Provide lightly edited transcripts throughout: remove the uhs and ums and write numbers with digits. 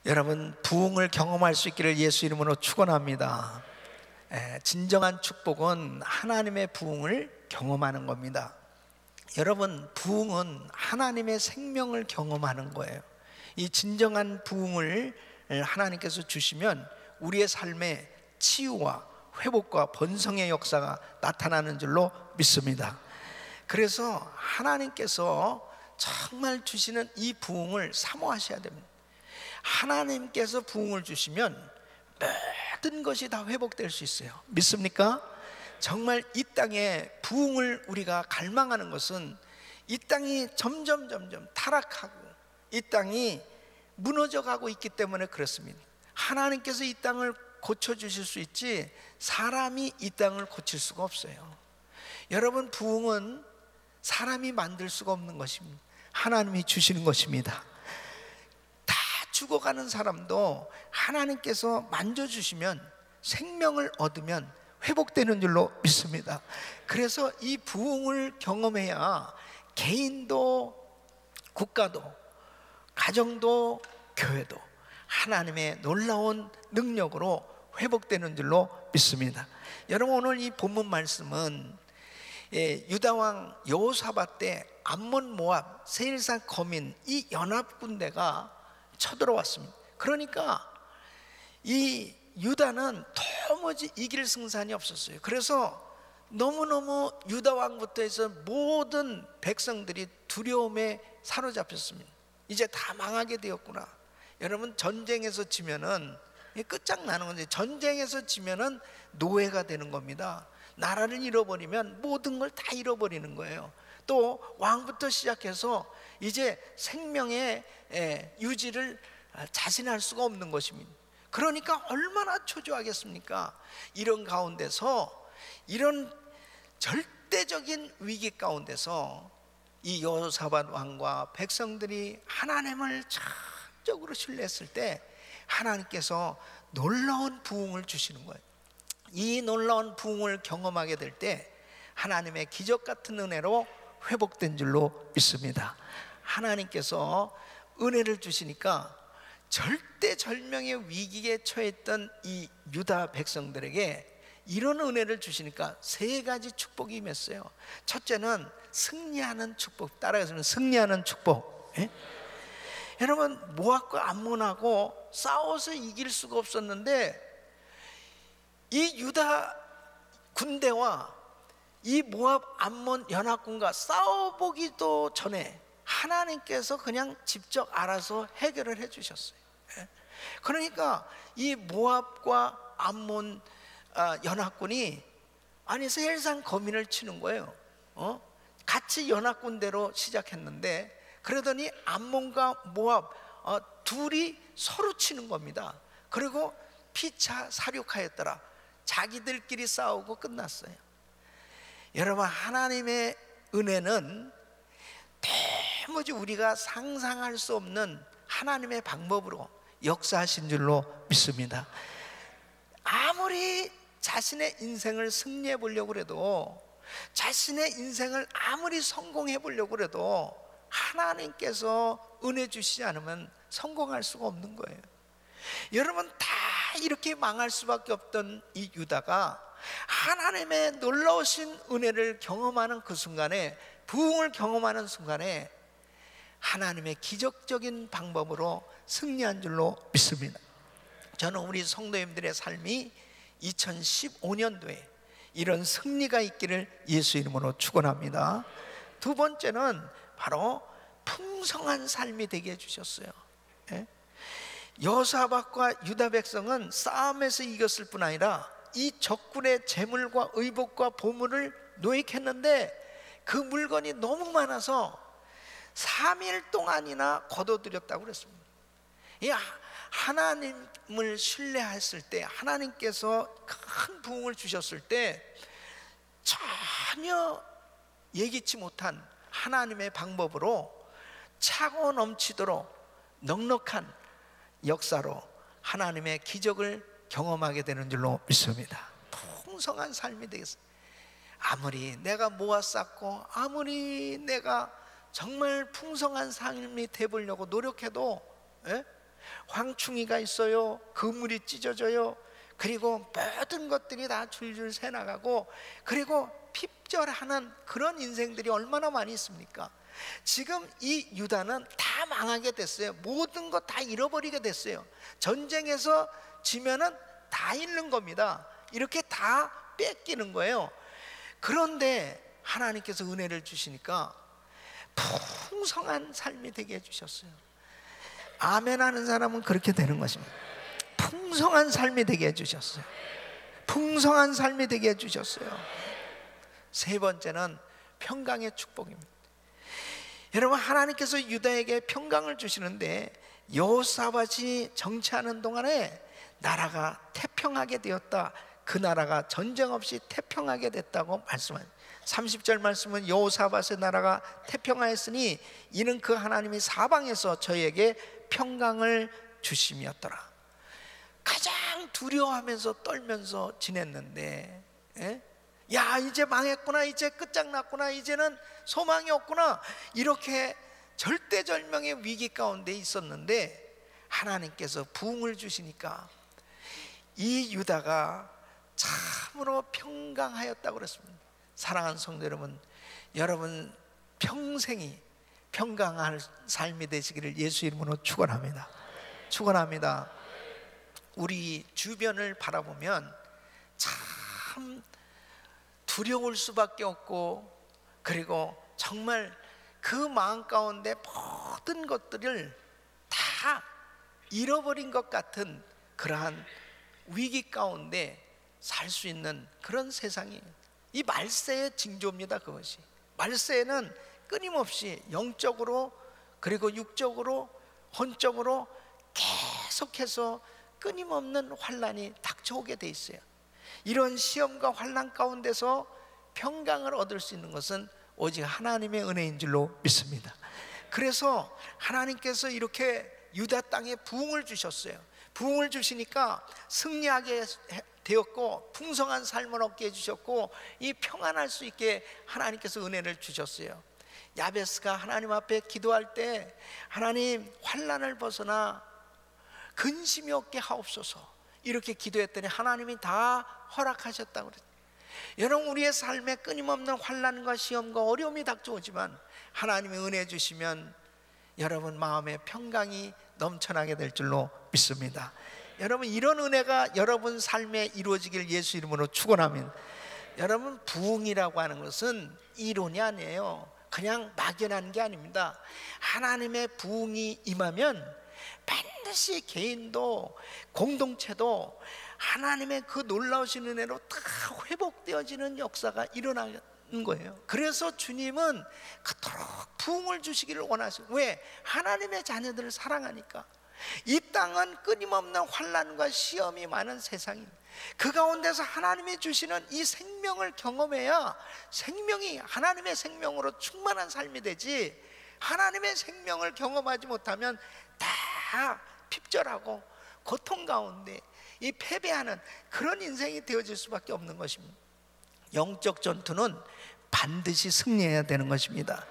여러분, 부흥을 경험할 수 있기를 예수 이름으로 축원합니다. 진정한 축복은 하나님의 부흥을 경험하는 겁니다. 여러분, 부흥은 하나님의 생명을 경험하는 거예요. 이 진정한 부흥을 하나님께서 주시면 우리의 삶에 치유와 회복과 번성의 역사가 나타나는 줄로 믿습니다. 그래서 하나님께서 정말 주시는 이 부흥을 사모하셔야 됩니다. 하나님께서 부흥을 주시면 모든 것이 다 회복될 수 있어요. 믿습니까? 정말 이 땅에 부흥을 우리가 갈망하는 것은 이 땅이 점점 타락하고 이 땅이 무너져 가고 있기 때문에 그렇습니다. 하나님께서 이 땅을 고쳐주실 수 있지 사람이 이 땅을 고칠 수가 없어요. 여러분, 부흥은 사람이 만들 수가 없는 것입니다. 하나님이 주시는 것입니다. 다 죽어가는 사람도 하나님께서 만져주시면 생명을 얻으면 회복되는 줄로 믿습니다. 그래서 이 부흥을 경험해야 개인도 국가도 가정도 교회도 하나님의 놀라운 능력으로 회복되는 줄로 믿습니다. 여러분, 오늘 이 본문 말씀은 유다왕 여호사밧 때 암몬 모압 세일산 거민 이 연합군대가 쳐들어왔습니다. 그러니까 이 유다는 도무지 이길 승산이 없었어요. 그래서 너무너무 유다왕부터 해서 모든 백성들이 두려움에 사로잡혔습니다. 이제 다 망하게 되었구나. 여러분, 전쟁에서 지면은 끝장나는 건데, 전쟁에서 지면은 노예가 되는 겁니다. 나라를 잃어버리면 모든 걸 다 잃어버리는 거예요. 또 왕부터 시작해서 이제 생명의 유지를 자신할 수가 없는 것입니다. 그러니까 얼마나 초조하겠습니까? 이런 가운데서, 이런 절대적인 위기 가운데서 이 여호사밧 왕과 백성들이 하나님을 전적으로 신뢰했을 때 하나님께서 놀라운 부흥을 주시는 거예요. 이 놀라운 부흥을 경험하게 될 때 하나님의 기적 같은 은혜로 회복된 줄로 믿습니다. 하나님께서 은혜를 주시니까 절대절명의 위기에 처했던 이 유다 백성들에게 이런 은혜를 주시니까 세 가지 축복이 임했어요. 첫째는 승리하는 축복. 따라가시면 승리하는 축복. 여러분, 모압과 암몬하고 싸워서 이길 수가 없었는데 이 유다 군대와 이 모압 암몬 연합군과 싸워보기도 전에 하나님께서 그냥 직접 알아서 해결을 해 주셨어요. 그러니까 이 모압과 암몬 연합군이 세일산 거민을 치는 거예요. 같이 연합군대로 시작했는데 그러더니 암몬과 모압 둘이 서로 치는 겁니다. 그리고 피차 사륙하였더라. 자기들끼리 싸우고 끝났어요. 여러분, 하나님의 은혜는 도무지 우리가 상상할 수 없는 하나님의 방법으로 역사하신 줄로 믿습니다. 아무리 자신의 인생을 승리해 보려고 해도, 자신의 인생을 아무리 성공해 보려고 해도 하나님께서 은혜 주시지 않으면 성공할 수가 없는 거예요. 여러분, 다 이렇게 망할 수밖에 없던 이 유다가 하나님의 놀라우신 은혜를 경험하는 그 순간에, 부흥을 경험하는 순간에 하나님의 기적적인 방법으로 승리한 줄로 믿습니다. 저는 우리 성도님들의 삶이 2015년도에 이런 승리가 있기를 예수 이름으로 축원합니다. 두 번째는 바로 풍성한 삶이 되게 해주셨어요. 여호사밧과 유다 백성은 싸움에서 이겼을 뿐 아니라 이 적군의 재물과 의복과 보물을 노획했는데 그 물건이 너무 많아서 3일 동안이나 거둬들였다고 그랬습니다. 하나님을 신뢰했을 때, 하나님께서 큰 부흥을 주셨을 때 전혀 예기치 못한 하나님의 방법으로 차고 넘치도록 넉넉한 역사로 하나님의 기적을 경험하게 되는 줄로 믿습니다. 풍성한 삶이 되겠습니다. 아무리 내가 모아 쌓고 아무리 내가 정말 풍성한 삶이 되보려고 노력해도 황충이가 있어요. 그물이 찢어져요. 그리고 모든 것들이 다 줄줄 새나가고, 그리고 핍절하는 그런 인생들이 얼마나 많이 있습니까? 지금 이 유다는 다 망하게 됐어요. 모든 것 다 잃어버리게 됐어요. 전쟁에서 지면은 다 잃는 겁니다. 이렇게 다 뺏기는 거예요. 그런데 하나님께서 은혜를 주시니까 풍성한 삶이 되게 해주셨어요. 아멘 하는 사람은 그렇게 되는 것입니다. 풍성한 삶이 되게 해주셨어요. 풍성한 삶이 되게 해주셨어요. 세 번째는 평강의 축복입니다. 여러분, 하나님께서 유다에게 평강을 주시는데 여호사밧이 정치하는 동안에 나라가 태평하게 되었다. 그 나라가 전쟁 없이 태평하게 됐다고 말씀합니다. 30절 말씀은 여호사밧의 나라가 태평하였으니 이는 그 하나님이 사방에서 저희에게 평강을 주심이었더라. 가장 두려워하면서 떨면서 지냈는데, 야, 이제 망했구나, 이제 끝장났구나, 이제는 소망이 없구나, 이렇게 절대절명의 위기 가운데 있었는데 하나님께서 부흥을 주시니까 이 유다가 참으로 평강하였다고 그랬습니다. 사랑하는 성도 여러분, 여러분 평생이 평강한 삶이 되시기를 예수 이름으로 축원합니다. 축원합니다. 우리 주변을 바라보면 참 두려울 수밖에 없고, 그리고 정말 그 마음 가운데 모든 것들을 다 잃어버린 것 같은 그러한 위기 가운데 살 수 있는 그런 세상이에요. 이 말세의 징조입니다. 그것이 말세에는 끊임없이 영적으로, 그리고 육적으로, 혼적으로 계속해서 끊임없는 환난이 닥쳐오게 돼 있어요. 이런 시험과 환난 가운데서 평강을 얻을 수 있는 것은 오직 하나님의 은혜인 줄로 믿습니다. 그래서 하나님께서 이렇게 유다 땅에 부흥을 주셨어요. 부흥을 주시니까 승리하게 되었고, 풍성한 삶을 얻게 해주셨고, 이 평안할 수 있게 하나님께서 은혜를 주셨어요. 야베스가 하나님 앞에 기도할 때, 하나님 환난을 벗어나 근심이 없게 하옵소서, 이렇게 기도했더니 하나님이 다 허락하셨다고 그랬어요. 여러분, 우리의 삶에 끊임없는 환난과 시험과 어려움이 닥쳐오지만 하나님이 은혜 주시면 여러분 마음에 평강이 넘쳐나게 될 줄로 믿습니다. 여러분, 이런 은혜가 여러분 삶에 이루어지길 예수 이름으로 축원합니다. 여러분, 부흥이라고 하는 것은 이론이 아니에요. 그냥 막연한 게 아닙니다. 하나님의 부흥이 임하면 반드시 개인도 공동체도 하나님의 그 놀라우신 은혜로 다 회복되어지는 역사가 일어나는 거예요. 그래서 주님은 그토록 부흥을 주시기를 원하시고, 왜? 하나님의 자녀들을 사랑하니까. 이 땅은 끊임없는 환난과 시험이 많은 세상입니다. 그 가운데서 하나님이 주시는 이 생명을 경험해야 생명이 하나님의 생명으로 충만한 삶이 되지, 하나님의 생명을 경험하지 못하면 다 핍절하고 고통 가운데 이 패배하는 그런 인생이 되어질 수밖에 없는 것입니다. 영적 전투는 반드시 승리해야 되는 것입니다.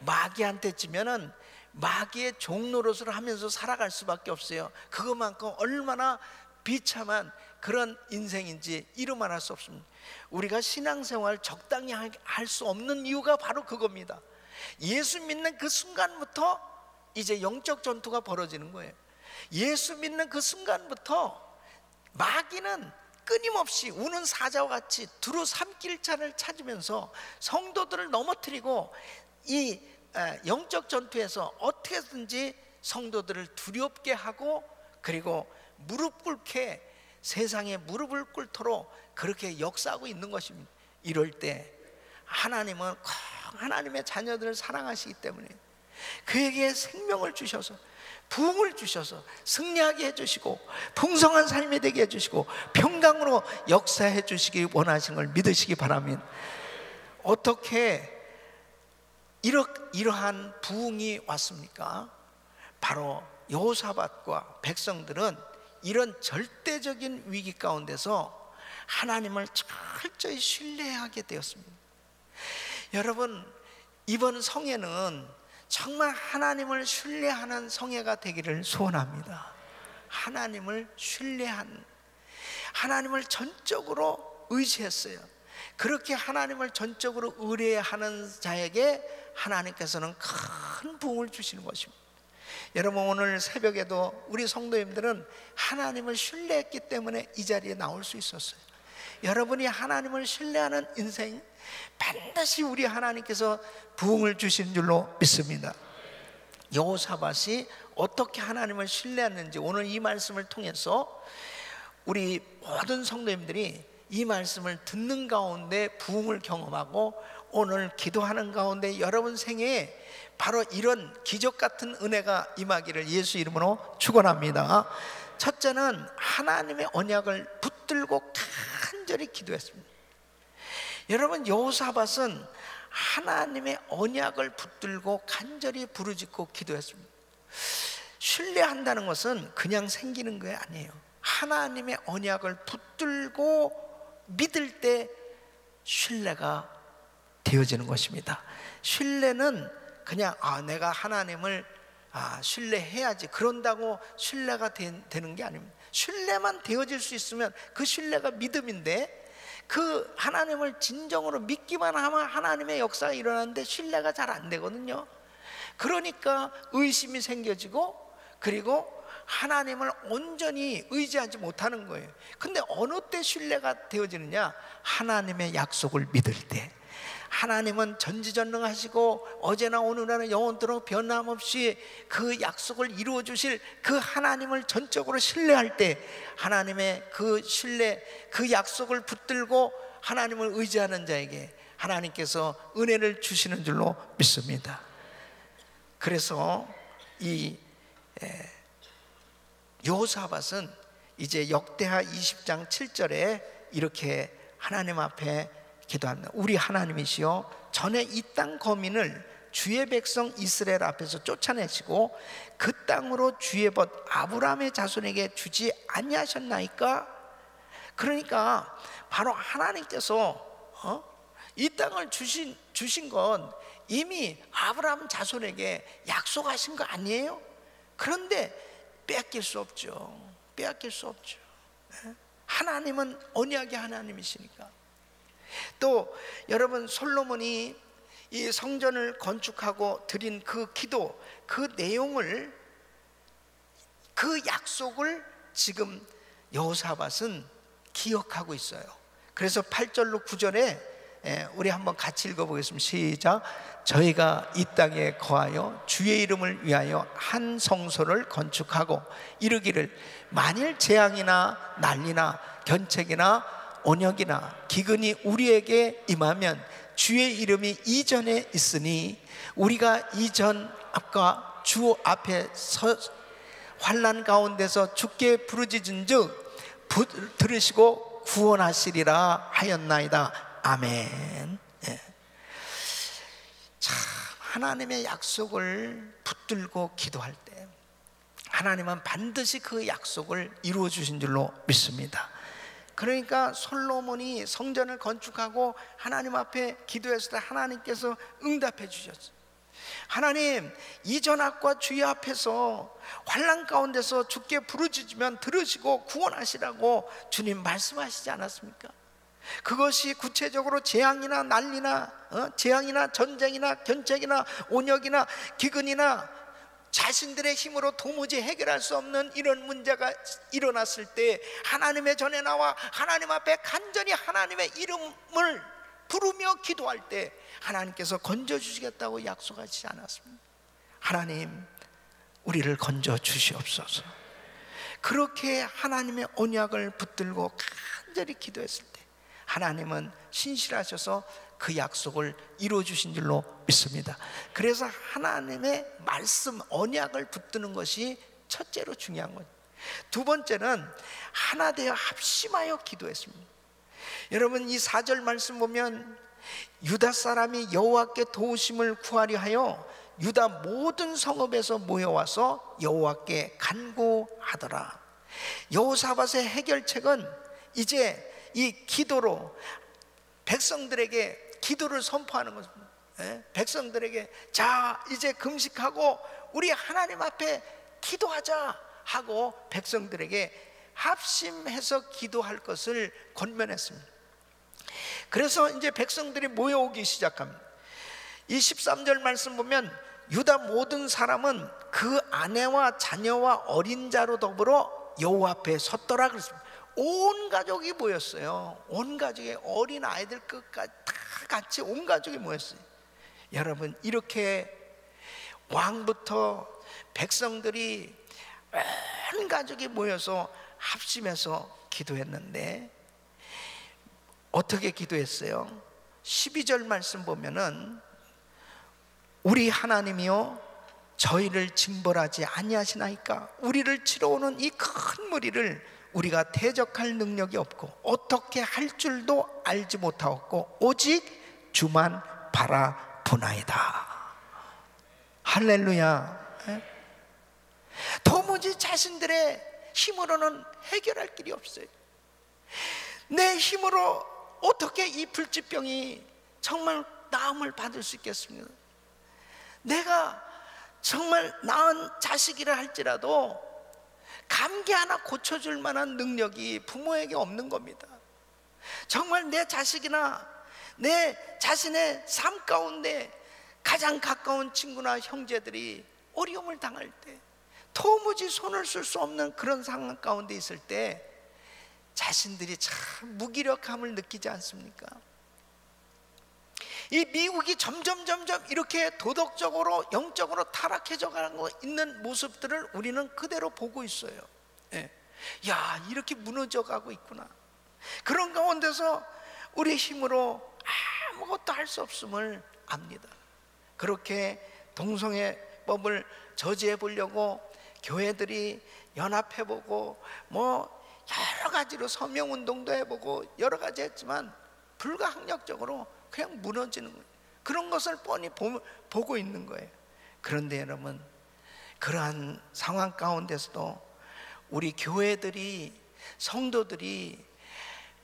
마귀한테 지면은 마귀의 종 노릇을 하면서 살아갈 수밖에 없어요. 그것만큼 얼마나 비참한 그런 인생인지 이루만 할 수 없습니다. 우리가 신앙생활 적당히 할 수 없는 이유가 바로 그겁니다. 예수 믿는 그 순간부터 이제 영적 전투가 벌어지는 거예요. 예수 믿는 그 순간부터 마귀는 끊임없이 우는 사자와 같이 두루 삼킬 자를 찾으면서 성도들을 넘어뜨리고, 이 영적 전투에서 어떻게든지 성도들을 두렵게 하고, 그리고 무릎 꿇게, 세상에 무릎을 꿇도록 그렇게 역사하고 있는 것입니다. 이럴 때 하나님은 꼭 하나님의 자녀들을 사랑하시기 때문에 그에게 생명을 주셔서, 부흥을 주셔서 승리하게 해주시고, 풍성한 삶이 되게 해주시고, 평강으로 역사해 주시기 원하시는 걸 믿으시기 바랍니다. 어떻게 이러한 부흥이 왔습니까? 바로 여호사밧과 백성들은 이런 절대적인 위기 가운데서 하나님을 철저히 신뢰하게 되었습니다. 여러분, 이번 성에는 정말 하나님을 신뢰하는 성회가 되기를 소원합니다. 하나님을 신뢰한, 하나님을 전적으로 의지했어요. 그렇게 하나님을 전적으로 의뢰하는 자에게 하나님께서는 큰 부흥을 주시는 것입니다. 여러분, 오늘 새벽에도 우리 성도님들은 하나님을 신뢰했기 때문에 이 자리에 나올 수 있었어요. 여러분이 하나님을 신뢰하는 인생, 반드시 우리 하나님께서 부흥을 주신 줄로 믿습니다. 여호사밧이 어떻게 하나님을 신뢰했는지 오늘 이 말씀을 통해서 우리 모든 성도님들이 이 말씀을 듣는 가운데 부흥을 경험하고 오늘 기도하는 가운데 여러분 생애에 바로 이런 기적 같은 은혜가 임하기를 예수 이름으로 축원합니다. 첫째는 하나님의 언약을 붙들고 간절히 기도했습니다. 여러분, 여호사밧은 하나님의 언약을 붙들고 간절히 부르짖고 기도했습니다. 신뢰한다는 것은 그냥 생기는 게 아니에요. 하나님의 언약을 붙들고 믿을 때 신뢰가 되어지는 것입니다. 신뢰는 그냥 내가 하나님을 신뢰해야지, 그런다고 신뢰가 되는 게 아닙니다. 신뢰만 되어질 수 있으면 그 신뢰가 믿음인데, 그 하나님을 진정으로 믿기만 하면 하나님의 역사가 일어나는데 신뢰가 잘 안 되거든요. 그러니까 의심이 생겨지고, 그리고 하나님을 온전히 의지하지 못하는 거예요. 근데 어느 때 신뢰가 되어지느냐? 하나님의 약속을 믿을 때. 하나님은 전지전능하시고 어제나 오늘나 영원토록 변함없이 그 약속을 이루어 주실 그 하나님을 전적으로 신뢰할 때, 하나님의 그 신뢰, 그 약속을 붙들고 하나님을 의지하는 자에게 하나님께서 은혜를 주시는 줄로 믿습니다. 그래서 이 여호사밧은 이제 역대하 20장 7절에 이렇게 하나님 앞에 기도합니다. 우리 하나님이시여, 전에 이 땅 거민을 주의 백성 이스라엘 앞에서 쫓아내시고 그 땅으로 주의 벗 아브라함의 자손에게 주지 아니하셨나이까? 그러니까 바로 하나님께서 이 땅을 주신 건 이미 아브라함 자손에게 약속하신 거 아니에요? 그런데 빼앗길 수 없죠. 빼앗길 수 없죠. 하나님은 언약의 하나님이시니까. 또 여러분, 솔로몬이 이 성전을 건축하고 드린 그 기도, 그 내용을, 그 약속을 지금 여호사밧은 기억하고 있어요. 그래서 8절로 9절에 우리 한번 같이 읽어보겠습니다. 시작. 저희가 이 땅에 거하여 주의 이름을 위하여 한 성소를 건축하고 이르기를, 만일 재앙이나 난리나 견책이나 언역이나 기근이 우리에게 임하면 주의 이름이 이전에 있으니 우리가 이전 앞과 주 앞에 환난 가운데서 주께 부르짖은즉 들으시고 구원하시리라 하였나이다. 아멘. 참, 하나님의 약속을 붙들고 기도할 때 하나님은 반드시 그 약속을 이루어 주신 줄로 믿습니다. 그러니까 솔로몬이 성전을 건축하고 하나님 앞에 기도했을 때 하나님께서 응답해 주셨어요. 하나님, 이전 앞과 주의 앞에서 환난 가운데서 주께 부르짖으면 들으시고 구원하시라고 주님 말씀하시지 않았습니까? 그것이 구체적으로 재앙이나 난리나 재앙이나 전쟁이나 견책이나 온역이나 기근이나 자신들의 힘으로 도무지 해결할 수 없는 이런 문제가 일어났을 때 하나님의 전에 나와 하나님 앞에 간절히 하나님의 이름을 부르며 기도할 때 하나님께서 건져주시겠다고 약속하시지 않았습니다. 하나님, 우리를 건져주시옵소서. 그렇게 하나님의 언약을 붙들고 간절히 기도했을 때 하나님은 신실하셔서 그 약속을 이루어주신 줄로 믿습니다. 그래서 하나님의 말씀, 언약을 붙드는 것이 첫째로 중요한 거예요. 두 번째는 하나 되어 합심하여 기도했습니다. 여러분, 이 4절 말씀 보면 유다 사람이 여호와께 도우심을 구하려 하여 유다 모든 성읍에서 모여와서 여호와께 간구하더라. 여호사밧의 해결책은 이제 이 기도로 백성들에게 기도를 선포하는 것입니다. 백성들에게 자 이제 금식하고 우리 하나님 앞에 기도하자 하고 백성들에게 합심해서 기도할 것을 권면했습니다. 그래서 이제 백성들이 모여오기 시작합니다. 이 13절 말씀 보면 유다 모든 사람은 그 아내와 자녀와 어린 자로 더불어 여호와 앞에 섰더라 그랬습니다. 온 가족이 모였어요. 온 가족이 어린 아이들 끝까지 다 같이 온 가족이 모였어요. 여러분 이렇게 왕부터 백성들이 온 가족이 모여서 합심해서 기도했는데 어떻게 기도했어요? 12절 말씀 보면은 우리 하나님이요 저희를 징벌하지 아니하시나이까? 우리를 치러 오는 이 큰 무리를 우리가 대적할 능력이 없고 어떻게 할 줄도 알지 못하였고 오직 주만 바라보나이다. 할렐루야. 도무지 자신들의 힘으로는 해결할 길이 없어요. 내 힘으로 어떻게 이 불치병이 정말 나음을 받을 수 있겠습니까? 내가 정말 낳은 자식이라 할지라도 감기 하나 고쳐줄 만한 능력이 부모에게 없는 겁니다. 정말 내 자식이나 내 자신의 삶 가운데 가장 가까운 친구나 형제들이 어려움을 당할 때 도무지 손을 쓸 수 없는 그런 상황 가운데 있을 때 자신들이 참 무기력함을 느끼지 않습니까? 이 미국이 점점 이렇게 도덕적으로 영적으로 타락해져 가는 거 있는 모습들을 우리는 그대로 보고 있어요. 야 이렇게 무너져 가고 있구나. 그런 가운데서 우리 힘으로 아무것도 할 수 없음을 압니다. 그렇게 동성애법을 저지해 보려고 교회들이 연합해보고 뭐 여러 가지로 서명운동도 해보고 여러 가지 했지만 불가항력적으로 그냥 무너지는 거예요. 그런 것을 뻔히 보고 있는 거예요. 그런데 여러분 그러한 상황 가운데서도 우리 교회들이 성도들이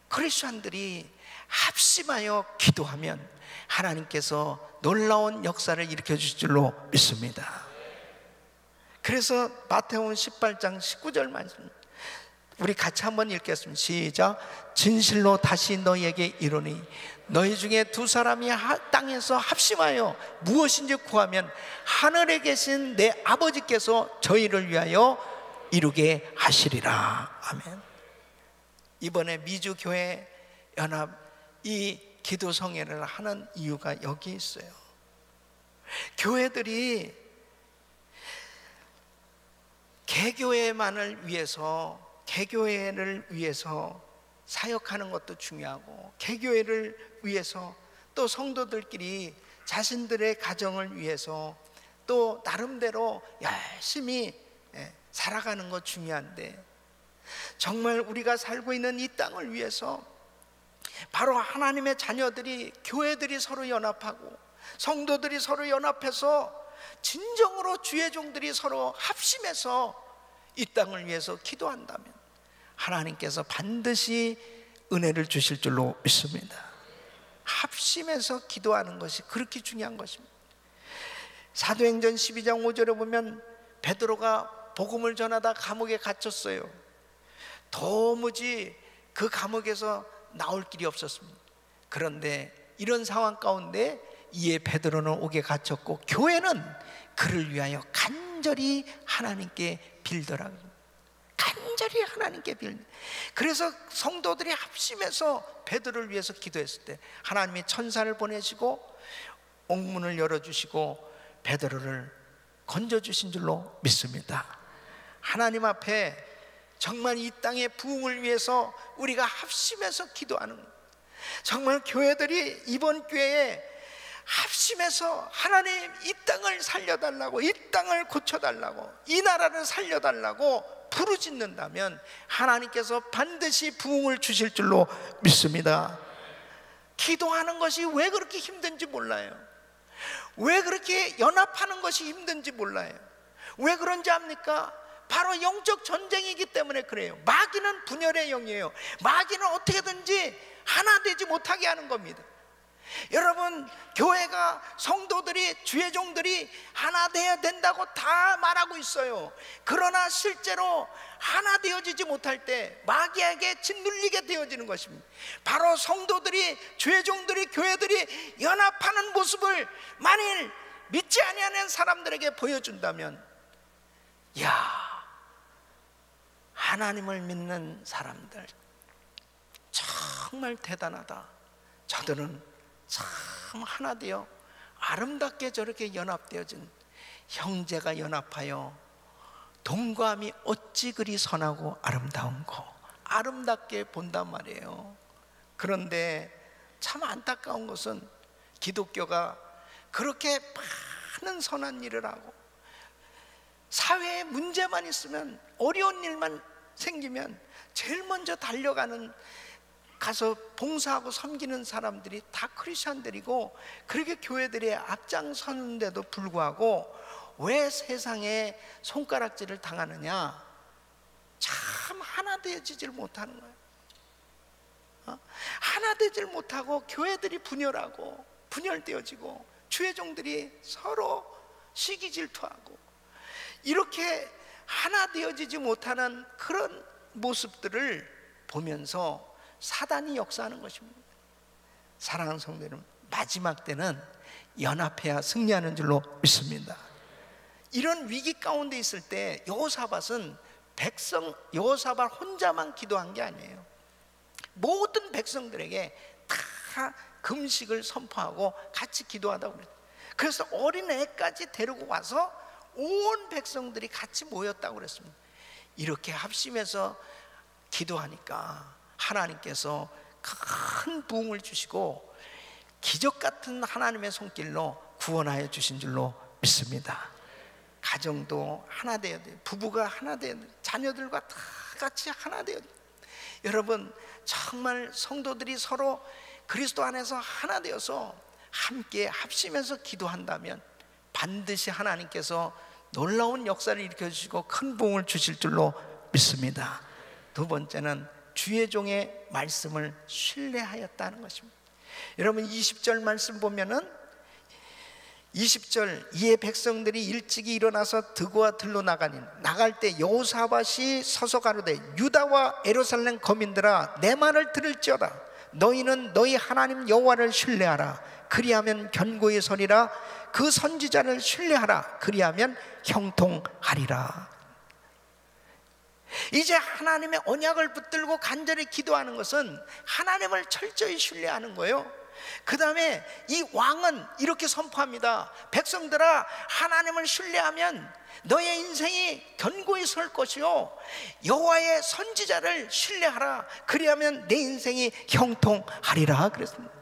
크리스천들이 합심하여 기도하면 하나님께서 놀라운 역사를 일으켜 주실 줄로 믿습니다. 그래서 마태복음 18장 19절 말씀 우리 같이 한번 읽겠습니다. 시작. 진실로 다시 너희에게 이르노니 너희 중에 두 사람이 땅에서 합심하여 무엇인지 구하면 하늘에 계신 내 아버지께서 저희를 위하여 이루게 하시리라. 아멘. 이번에 미주 교회 연합 이 기도 성회를 하는 이유가 여기 있어요. 교회들이 개교회만을 위해서 개교회를 위해서 사역하는 것도 중요하고 개교회를 위해서 또 성도들끼리 자신들의 가정을 위해서 또 나름대로 열심히 살아가는 것 중요한데 정말 우리가 살고 있는 이 땅을 위해서 바로 하나님의 자녀들이 교회들이 서로 연합하고 성도들이 서로 연합해서 진정으로 주의 종들이 서로 합심해서 이 땅을 위해서 기도한다면 하나님께서 반드시 은혜를 주실 줄로 믿습니다. 합심해서 기도하는 것이 그렇게 중요한 것입니다. 사도행전 12장 5절에 보면 베드로가 복음을 전하다 감옥에 갇혔어요. 도무지 그 감옥에서 나올 길이 없었습니다. 그런데 이런 상황 가운데 이에 베드로는 옥에 갇혔고 교회는 그를 위하여 간절히 하나님께 빌더라. 간절히 하나님께 빌. 그래서 성도들이 합심해서 베드로를 위해서 기도했을 때 하나님이 천사를 보내시고 옥문을 열어주시고 베드로를 건져주신 줄로 믿습니다. 하나님 앞에 정말 이 땅의 부흥을 위해서 우리가 합심해서 기도하는 것. 정말 교회들이 이번 기회에 합심해서 하나님 이 땅을 살려달라고 이 땅을 고쳐달라고 이 나라를 살려달라고 부르짖는다면 하나님께서 반드시 부흥을 주실 줄로 믿습니다. 기도하는 것이 왜 그렇게 힘든지 몰라요. 왜 그렇게 연합하는 것이 힘든지 몰라요. 왜 그런지 압니까? 바로 영적 전쟁이기 때문에 그래요. 마귀는 분열의 영이에요. 마귀는 어떻게든지 하나 되지 못하게 하는 겁니다. 여러분, 교회가, 성도들이, 주의 종들이 하나 되어야 된다고 다 말하고 있어요. 그러나 실제로 하나 되어지지 못할 때 마귀에게 짓눌리게 되어지는 것입니다. 바로 성도들이, 주의 종들이, 교회들이 연합하는 모습을 만일 믿지 아니하는 사람들에게 보여준다면, 야, 하나님을 믿는 사람들 정말 대단하다. 저들은 참 하나 되어 아름답게 저렇게 연합되어진 형제가 연합하여 동감이 어찌 그리 선하고 아름다운고, 아름답게 본단 말이에요. 그런데 참 안타까운 것은 기독교가 그렇게 많은 선한 일을 하고 사회에 문제만 있으면, 어려운 일만 생기면 제일 먼저 달려가는, 가서 봉사하고 섬기는 사람들이 다 크리스천들이고, 그렇게 교회들이 앞장서는데도 불구하고 왜 세상에 손가락질을 당하느냐? 참 하나 되지를 못하는 거예요. 하나 되질 못하고 교회들이 분열하고 분열되어지고 주의 종들이 서로 시기 질투하고, 이렇게 하나 되어지지 못하는 그런 모습들을 보면서 사단이 역사하는 것입니다. 사랑하는 성도 여러분, 마지막 때는 연합해야 승리하는 줄로 믿습니다. 이런 위기 가운데 있을 때 여호사밧은 여호사밧 혼자만 기도한 게 아니에요. 모든 백성들에게 다 금식을 선포하고 같이 기도하다고 그랬어요. 그래서 어린애까지 데리고 와서 온 백성들이 같이 모였다고 그랬습니다. 이렇게 합심해서 기도하니까 하나님께서 큰 부흥을 주시고 기적 같은 하나님의 손길로 구원하여 주신 줄로 믿습니다. 가정도 하나 되어야 돼요. 부부가 하나 되어야 돼요. 자녀들과 다 같이 하나 되어야 돼요. 여러분, 정말 성도들이 서로 그리스도 안에서 하나 되어서 함께 합심해서 기도한다면 반드시 하나님께서 놀라운 역사를 일으켜주시고 큰 부흥을 주실 줄로 믿습니다. 두 번째는 주의 종의 말씀을 신뢰하였다는 것입니다. 여러분, 20절 말씀 보면은 20절, 이에 백성들이 일찍이 일어나서 드고와 들로 나가니 나갈 때 여호사밧이 서서 가로되 유다와 예루살렘 거민들아, 내 말을 들을지어다. 너희는 너희 하나님 여호와를 신뢰하라. 그리하면 견고히 서리라. 그 선지자를 신뢰하라. 그리하면 형통하리라. 이제 하나님의 언약을 붙들고 간절히 기도하는 것은 하나님을 철저히 신뢰하는 거예요. 그 다음에 이 왕은 이렇게 선포합니다. 백성들아, 하나님을 신뢰하면 너의 인생이 견고히 설 것이요, 여호와의 선지자를 신뢰하라. 그리하면 내 인생이 형통하리라 그랬습니다.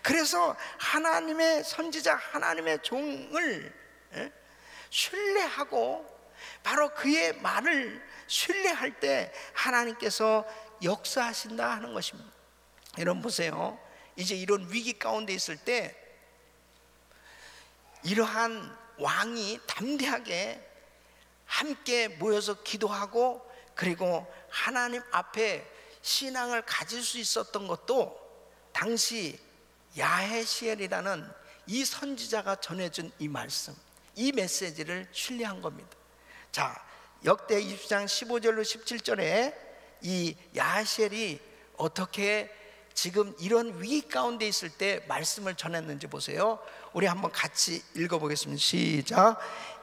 그래서 하나님의 선지자, 하나님의 종을 신뢰하고 바로 그의 말을 신뢰할 때 하나님께서 역사하신다 하는 것입니다. 여러분 보세요. 이제 이런 위기 가운데 있을 때 이러한 왕이 담대하게 함께 모여서 기도하고 그리고 하나님 앞에 신앙을 가질 수 있었던 것도 당시 야헤시엘이라는 이 선지자가 전해준 이 말씀, 이 메시지를 신뢰한 겁니다. 자, 역대 20장 15절로 17절에 이 야헤시엘이 어떻게 지금 이런 위기 가운데 있을 때 말씀을 전했는지 보세요. 우리 한번 같이 읽어보겠습니다. 시작.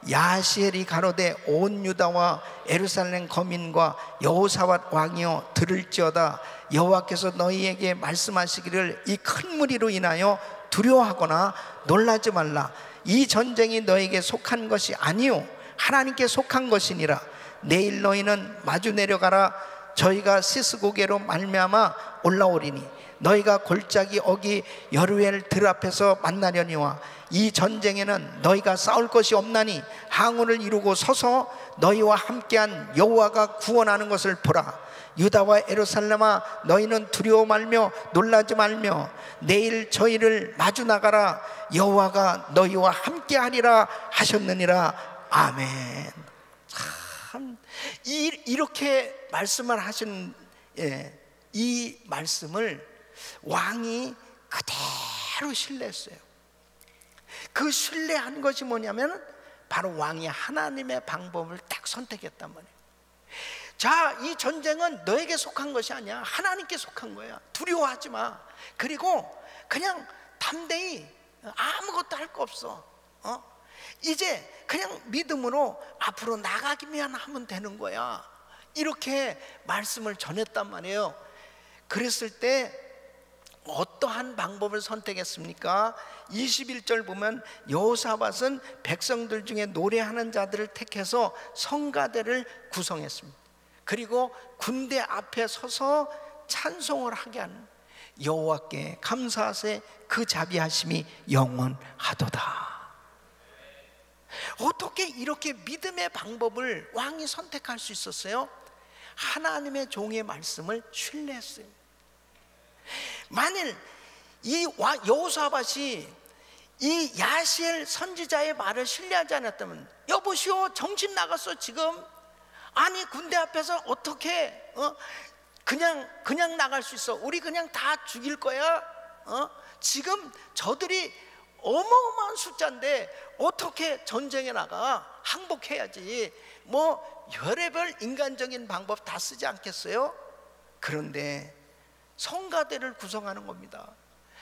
야시엘이 가로되 온 유다와 예루살렘 거민과 여호사밧 왕이여 들을지어다. 여호와께서 너희에게 말씀하시기를 이 큰 무리로 인하여 두려워하거나 놀라지 말라. 이 전쟁이 너에게 속한 것이 아니요 하나님께 속한 것이니라. 내일 너희는 마주 내려가라. 저희가 시스고게로 말미암아 올라오리니 너희가 골짜기 어기 여루엘 들 앞에서 만나려니와 이 전쟁에는 너희가 싸울 것이 없나니 항우를 이루고 서서 너희와 함께한 여호와가 구원하는 것을 보라. 유다와 예루살렘아, 너희는 두려워 말며 놀라지 말며 내일 저희를 마주 나가라. 여호와가 너희와 함께하리라 하셨느니라. 아멘. 참 이렇게 말씀을 하신 이 말씀을 왕이 바로 신뢰했어요. 그 신뢰한 것이 뭐냐면 바로 왕이 하나님의 방법을 딱 선택했단 말이에요. 자, 이 전쟁은 너에게 속한 것이 아니야. 하나님께 속한 거야. 두려워하지 마. 그리고 그냥 담대히 아무것도 할 거 없어. 이제 그냥 믿음으로 앞으로 나가기만 하면 되는 거야. 이렇게 말씀을 전했단 말이에요. 그랬을 때 어떠한 방법을 선택했습니까? 21절 보면 여호사밧은 백성들 중에 노래하는 자들을 택해서 성가대를 구성했습니다. 그리고 군대 앞에 서서 찬송을 하게 하는, 여호와께 감사하세 그 자비하심이 영원하도다. 어떻게 이렇게 믿음의 방법을 왕이 선택할 수 있었어요? 하나님의 종의 말씀을 신뢰했어요. 만일 이 여호사밧이 이 야시엘 선지자의 말을 신뢰하지 않았다면, 여보시오 정신 나갔어 지금. 아니 군대 앞에서 어떻게 그냥 나갈 수 있어? 우리 그냥 다 죽일 거야? 지금 저들이 어마어마한 숫자인데 어떻게 전쟁에 나가? 항복해야지. 뭐 별의별 인간적인 방법 다 쓰지 않겠어요? 그런데 성가대를 구성하는 겁니다.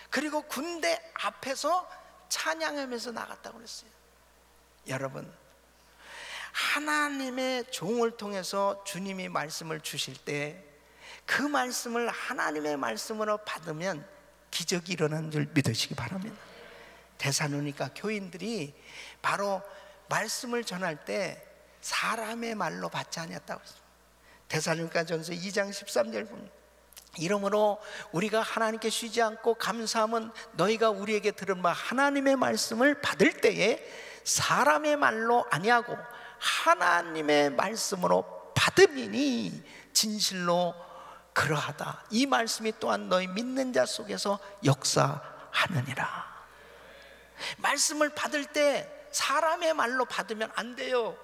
그리고 군대 앞에서 찬양하면서 나갔다고 그랬어요. 여러분, 하나님의 종을 통해서 주님이 말씀을 주실 때 그 말씀을 하나님의 말씀으로 받으면 기적이 일어나는 줄 믿으시기 바랍니다. 데살로니가 교인들이 바로 말씀을 전할 때 사람의 말로 받지 아니었다고 했습니다. 데살로니가전서 2장 13절 보면, 이러므로 우리가 하나님께 쉬지 않고 감사함은 너희가 우리에게 들은 바 하나님의 말씀을 받을 때에 사람의 말로 아니하고 하나님의 말씀으로 받음이니 진실로 그러하다. 이 말씀이 또한 너희 믿는 자 속에서 역사하느니라. 말씀을 받을 때 사람의 말로 받으면 안 돼요.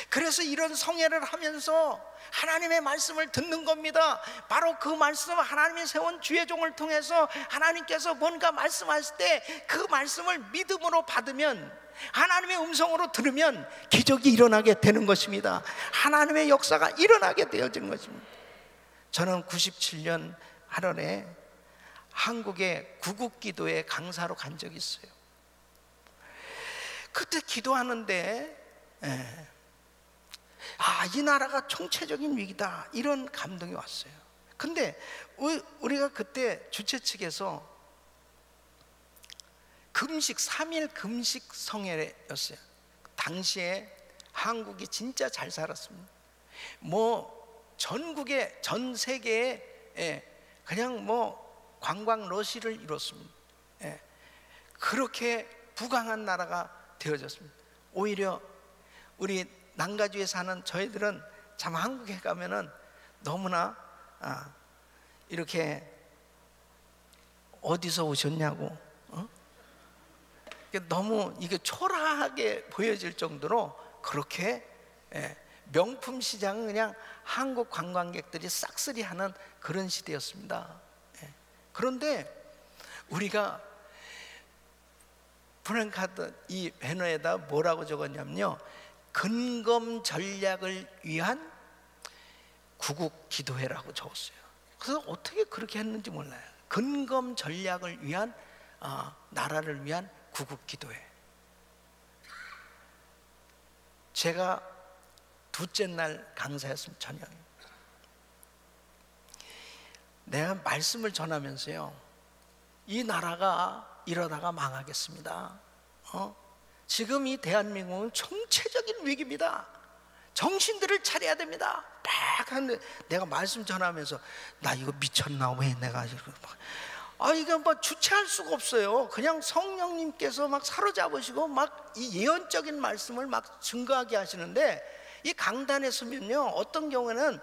그래서 이런 성회를 하면서 하나님의 말씀을 듣는 겁니다. 바로 그 말씀, 하나님이 세운 주의 종을 통해서 하나님께서 뭔가 말씀하실 때 그 말씀을 믿음으로 받으면, 하나님의 음성으로 들으면 기적이 일어나게 되는 것입니다. 하나님의 역사가 일어나게 되어지는 것입니다. 저는 97년 8월에 한국의 구국기도회 강사로 간 적이 있어요. 그때 기도하는데 이 나라가 총체적인 위기다, 이런 감동이 왔어요. 근데 우리가 그때 주최 측에서 금식 3일 금식 성회였어요. 당시에 한국이 진짜 잘 살았습니다. 뭐 전국에, 전 세계에 그냥 뭐 관광 러시를 이뤘습니다. 그렇게 부강한 나라가 되어졌습니다. 오히려 우리 난가주에 사는 저희들은 참 한국에 가면은 너무나 이렇게 어디서 오셨냐고 너무 이게 초라하게 보여질 정도로 그렇게 명품 시장은 그냥 한국 관광객들이 싹쓸이하는 그런 시대였습니다. 그런데 우리가 프랭카드 이 배너에다 뭐라고 적었냐면요, 근검 전략을 위한 구국 기도회라고 적었어요. 그래서 어떻게 그렇게 했는지 몰라요. 근검 전략을 위한 나라를 위한 구국 기도회. 제가 둘째 날 강사였습니다. 저녁에 내가 말씀을 전하면서요, 이 나라가 이러다가 망하겠습니다. 지금 이 대한민국은 총체적인 위기입니다. 정신들을 차려야 됩니다. 막 하는데 내가 말씀 전하면서 나 이거 미쳤나, 왜 내가 이거 뭐 주체할 수가 없어요. 그냥 성령님께서 막 사로잡으시고 막 이 예언적인 말씀을 막 증거하게 하시는데, 이 강단에 서면요, 어떤 경우에는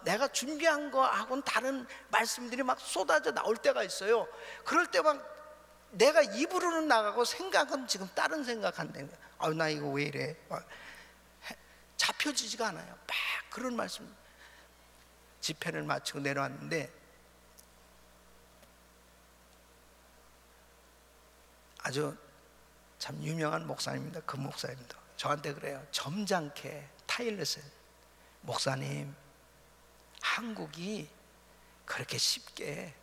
내가 준비한 거하고는 다른 말씀들이 막 쏟아져 나올 때가 있어요. 그럴 때 막 내가 입으로는 나가고 생각은 지금 다른 생각한다는 거야. 나 이거 왜 이래? 막 잡혀지지가 않아요. 막 그런 말씀. 집회를 마치고 내려왔는데 아주 참 유명한 목사님입니다. 그 목사님도 저한테 그래요. 점잖게 타일러스, 목사님, 한국이 그렇게 쉽게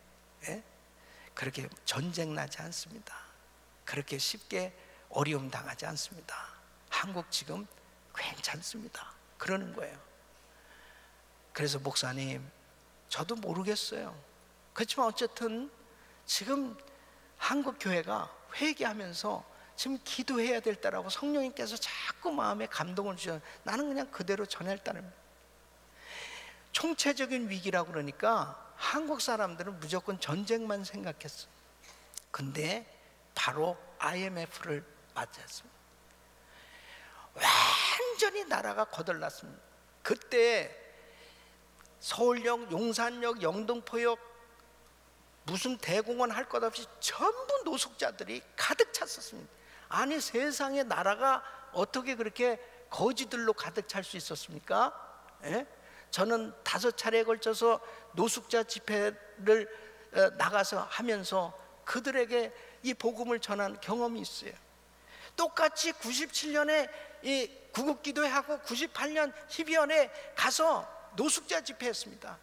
그렇게 전쟁 나지 않습니다. 그렇게 쉽게 어려움 당하지 않습니다. 한국 지금 괜찮습니다. 그러는 거예요. 그래서 목사님, 저도 모르겠어요. 그렇지만 어쨌든 지금 한국 교회가 회개하면서 지금 기도해야 될 때라고 성령님께서 자꾸 마음에 감동을 주셔서 나는 그냥 그대로 전했다는, 총체적인 위기라고 그러니까 한국 사람들은 무조건 전쟁만 생각했어. 근데 바로 IMF를 맞이했습니다. 완전히 나라가 거덜났습니다. 그때 서울역, 용산역, 영등포역 무슨 대공원 할 것 없이 전부 노숙자들이 가득 찼었습니다. 아니 세상에 나라가 어떻게 그렇게 거지들로 가득 찰 수 있었습니까? 저는 5차례에 걸쳐서 노숙자 집회를 나가서 하면서 그들에게 이 복음을 전한 경험이 있어요. 똑같이 97년에 이 구국기도회하고 98년 12월에 가서 노숙자 집회했습니다.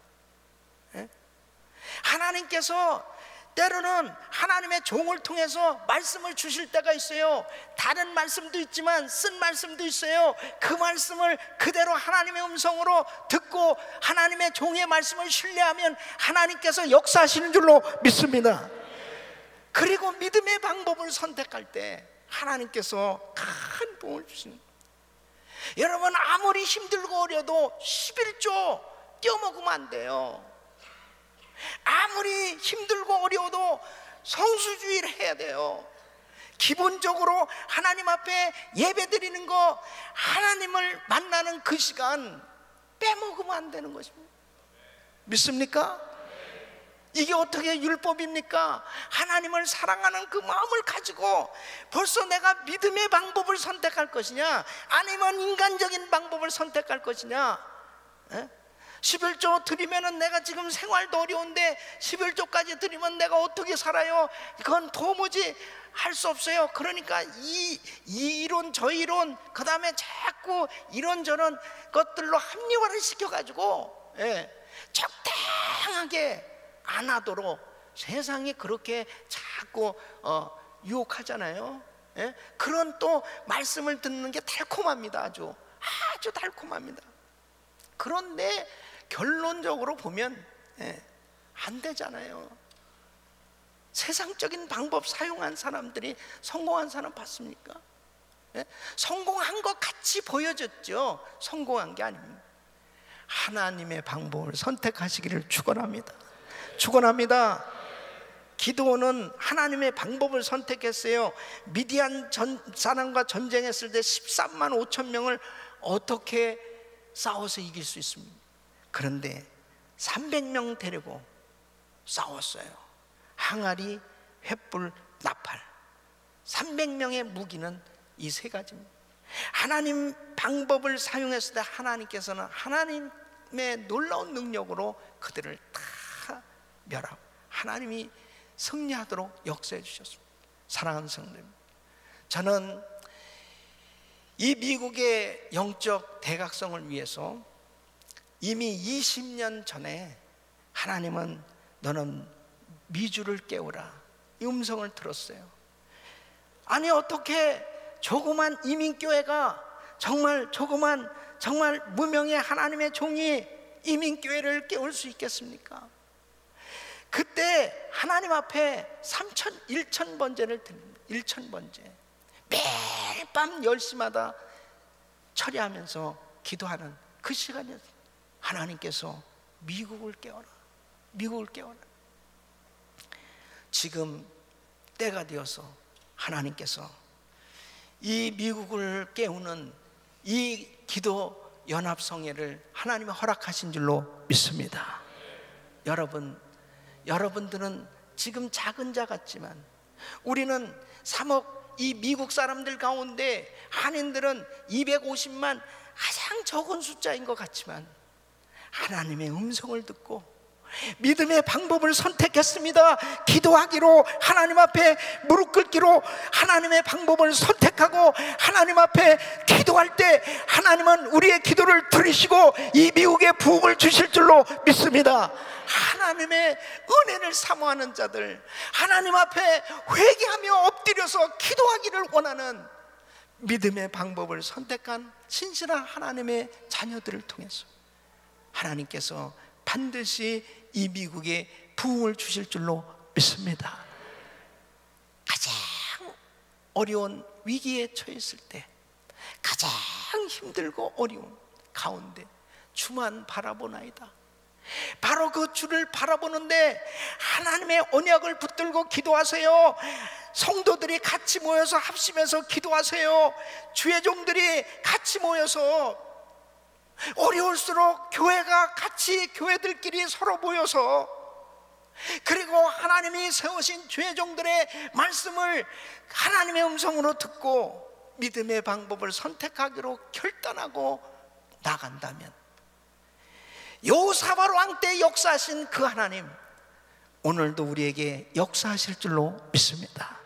하나님께서 때로는 하나님의 종을 통해서 말씀을 주실 때가 있어요. 다른 말씀도 있지만 쓴 말씀도 있어요. 그 말씀을 그대로 하나님의 음성으로 듣고 하나님의 종의 말씀을 신뢰하면 하나님께서 역사하시는 줄로 믿습니다. 그리고 믿음의 방법을 선택할 때 하나님께서 큰 도움을 주시는 거예요. 여러분, 아무리 힘들고 어려도 11조 떼어먹으면 안 돼요. 아무리 힘들고 어려워도 성수주의를 해야 돼요. 기본적으로 하나님 앞에 예배 드리는 거, 하나님을 만나는 그 시간 빼먹으면 안 되는 것입니다. 믿습니까? 이게 어떻게 율법입니까? 하나님을 사랑하는 그 마음을 가지고 벌써 내가 믿음의 방법을 선택할 것이냐, 아니면 인간적인 방법을 선택할 것이냐. 11조 드리면은 내가 지금 생활도 어려운데 11조까지 드리면 내가 어떻게 살아요? 그건 도무지 할 수 없어요. 그러니까 이 이론 저 이론, 그 다음에 자꾸 이런저런 것들로 합리화를 시켜가지고 적당하게 안 하도록 세상이 그렇게 자꾸 유혹하잖아요. 그런 또 말씀을 듣는 게 달콤합니다. 아주 달콤합니다. 그런데 결론적으로 보면 안 되잖아요. 세상적인 방법 사용한 사람들이 성공한 사람 봤습니까? 성공한 것 같이 보여졌죠. 성공한 게 아닙니다. 하나님의 방법을 선택하시기를 축원합니다. 축원합니다. 기드온은 하나님의 방법을 선택했어요. 미디안 사람과 전쟁했을 때 13만 5천 명을 어떻게 싸워서 이길 수 있습니까? 그런데 300명 데리고 싸웠어요. 항아리, 횃불, 나팔. 300명의 무기는 이 3가지입니다. 하나님 방법을 사용했을 때 하나님께서는 하나님의 놀라운 능력으로 그들을 다 멸하고 하나님이 승리하도록 역사해 주셨습니다. 사랑하는 성도님, 저는 이 미국의 영적 대각성을 위해서 이미 20년 전에 하나님은 너는 미주를 깨우라, 이 음성을 들었어요. 아니 어떻게 조그만 이민교회가 정말 무명의 하나님의 종이 이민교회를 깨울 수 있겠습니까? 그때 하나님 앞에 1,000번제를 드립니다. 1,000번제 매일 밤 10시마다 처리하면서 기도하는 그 시간이었어요. 하나님께서 미국을 깨워라, 미국을 깨워라. 지금 때가 되어서 하나님께서 이 미국을 깨우는 이 기도 연합성회를 하나님이 허락하신 줄로 믿습니다. 여러분들은 지금 작은 자 같지만 우리는 3억 이 미국 사람들 가운데 한인들은 250만, 가장 적은 숫자인 것 같지만 하나님의 음성을 듣고 믿음의 방법을 선택했습니다. 기도하기로, 하나님 앞에 무릎 꿇기로 하나님의 방법을 선택하고 하나님 앞에 기도할 때 하나님은 우리의 기도를 들으시고 이 미국에 부흥을 주실 줄로 믿습니다. 하나님의 은혜를 사모하는 자들, 하나님 앞에 회개하며 엎드려서 기도하기를 원하는 믿음의 방법을 선택한 신실한 하나님의 자녀들을 통해서 하나님께서 반드시 이 미국에 부흥을 주실 줄로 믿습니다. 가장 어려운 위기에 처했을 때, 가장 힘들고 어려운 가운데 주만 바라보나이다. 바로 그 주를 바라보는데 하나님의 언약을 붙들고 기도하세요. 성도들이 같이 모여서 합심해서 기도하세요. 주의 종들이 같이 모여서 어려울수록 교회가 같이 교회들끼리 서로 모여서, 그리고 하나님이 세우신 주의 종들의 말씀을 하나님의 음성으로 듣고 믿음의 방법을 선택하기로 결단하고 나간다면 여호사밧 왕 때 역사하신 그 하나님 오늘도 우리에게 역사하실 줄로 믿습니다.